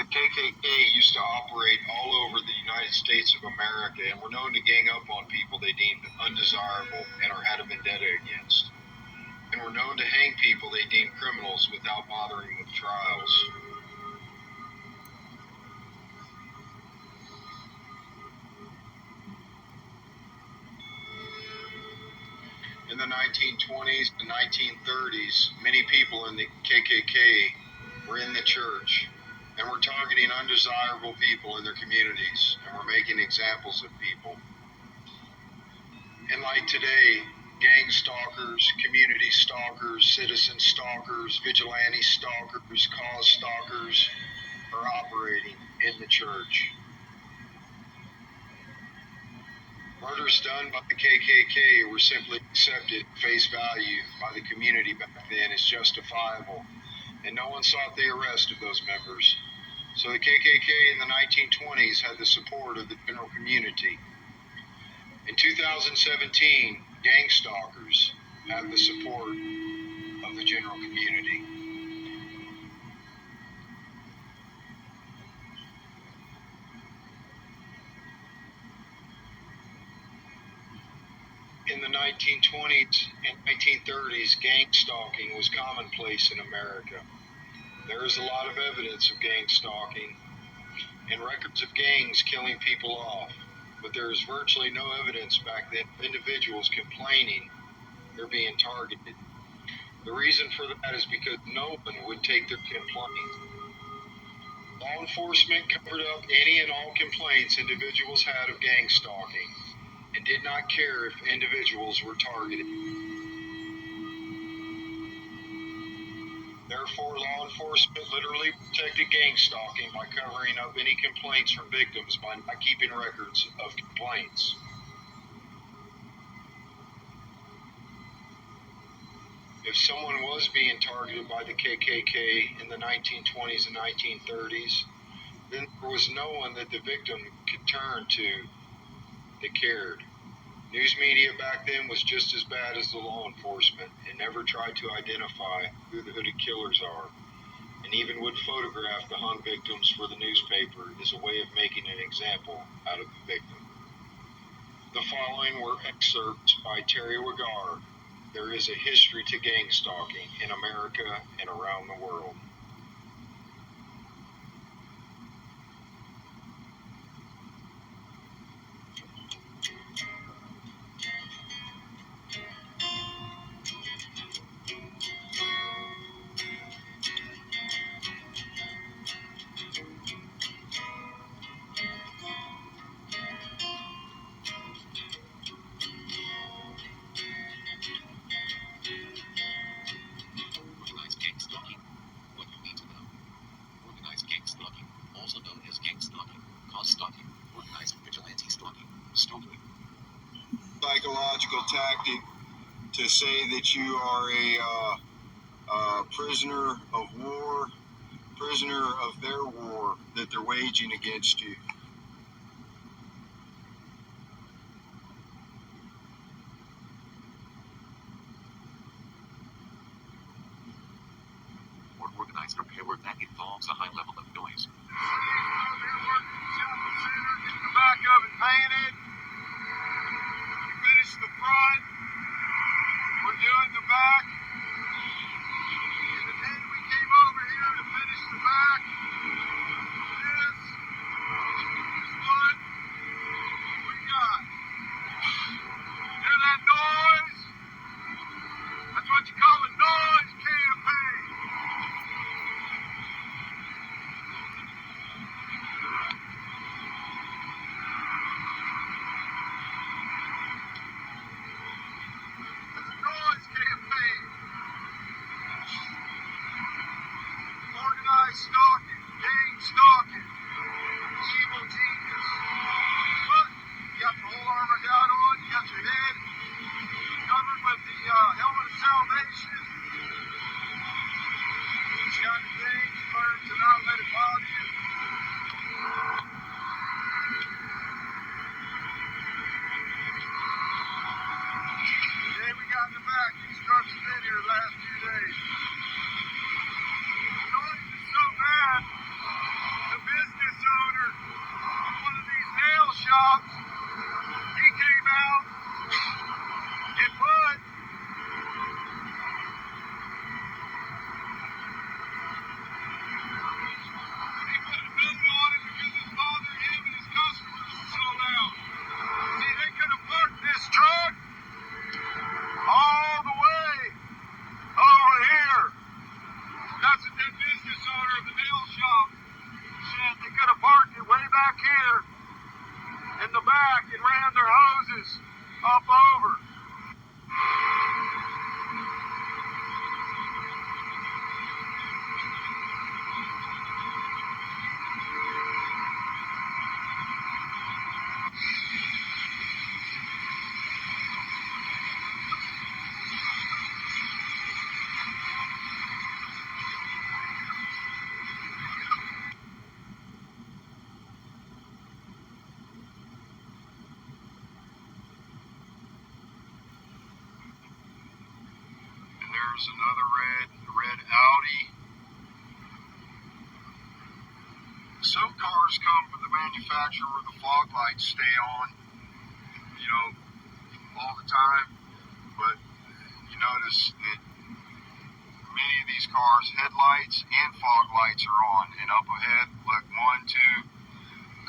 KKK used to operate all over the United States of America and were known to gang up on people they deemed undesirable and or had a vendetta against, and were known to hang people they deemed criminals without bothering with trials. In the 1920s and 1930s, many people in the KKK were in the church and were targeting undesirable people in their communities and were making examples of people. And like today, gang stalkers, community stalkers, citizen stalkers, vigilante stalkers, cause stalkers are operating in the church. Murders done by the KKK were simply accepted at face value by the community back then as justifiable, and no one sought the arrest of those members. So the KKK in the 1920s had the support of the general community. In 2017, gang stalkers have the support of the general community. In the 1920s and 1930s, gang stalking was commonplace in America. There is a lot of evidence of gang stalking and records of gangs killing people off, but there is virtually no evidence back then of individuals complaining they're being targeted. The reason for that is because no one would take their complaint. Law enforcement covered up any and all complaints individuals had of gang stalking and did not care if individuals were targeted. Therefore, law enforcement literally protected gang stalking by covering up any complaints from victims by not keeping records of complaints. If someone was being targeted by the KKK in the 1920s and 1930s, then there was no one that the victim could turn to that cared. News media back then was just as bad as the law enforcement and never tried to identify who the hooded killers are, and even would photograph the hung victims for the newspaper as a way of making an example out of the victim. The following were excerpts by Terry Waggar. There is a history to gang stalking in America and around the world. Organized gang stalking. What you need to know. Organized gang stalking, also known as gang stalking, cause stalking, organized vigilante stalking, stalking. Psychological tactic to say that you are a prisoner of war, prisoner of their war that they're waging against you. Or organized repair work that involves a high level of noise. Get the back of it painted. We finished the front. We're doing the back. And then we came over here to finish the back. This is what we got. Hear that noise? That's what you call a noise campaign. There's another red Audi. Some cars come from the manufacturer where the fog lights stay on, you know, all the time. But you notice that many of these cars, headlights and fog lights are on. And up ahead, look, 1, 2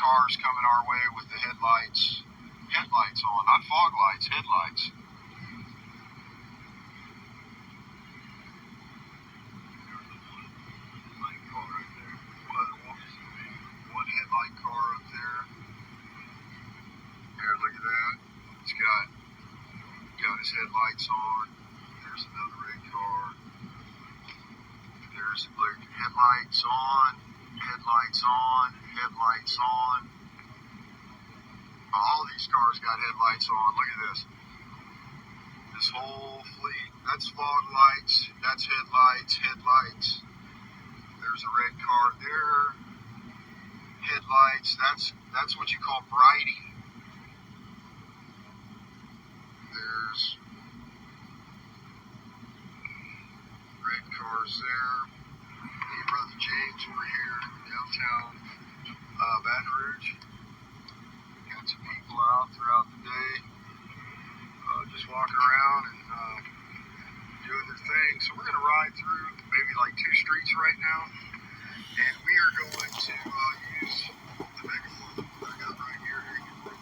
cars coming our way with the headlights on, not fog lights, headlights. One headlight car up there. Here, look at that. It's got his headlights on. There's another red car. There's headlights on, headlights on, headlights on. All these cars got headlights on. Look at this. This whole fleet. That's fog lights. That's headlights. There's a red car there. Headlights. That's what you call brighting. There's red cars there. Hey, Brother James, we're here downtown Baton Rouge. Got some people out throughout the day, just walking around and doing their thing. So we're going to ride through maybe like 2 streets right now, and we are going to use the megaphone that I got right here to get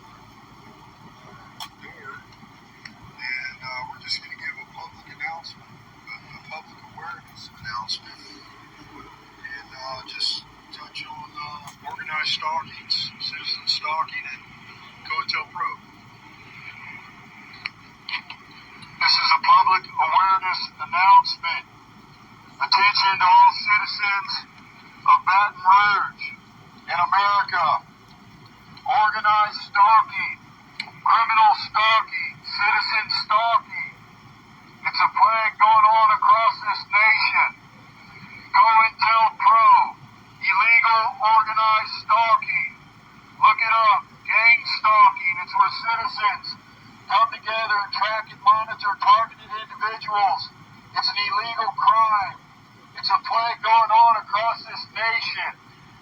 door, and we're just going to give a public announcement, a public awareness announcement, and just touch on organized stalking, citizen stalking, and COINTELPRO. This is a public awareness announcement. Attention to all citizens of Baton Rouge in America. Organized stalking, criminal stalking, citizen stalking. It's a plague going on across this nation. COINTELPRO, illegal organized stalking. Look it up. Gang stalking. It's where citizens come together and track and monitor targeted individuals. It's an illegal crime. It's a plague going on across this nation.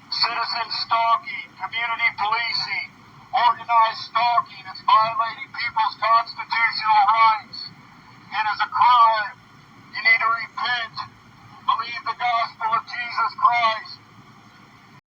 Citizen stalking, community policing, organized stalking. It's violating people's constitutional rights. It is a crime. You need to repent. Believe the gospel.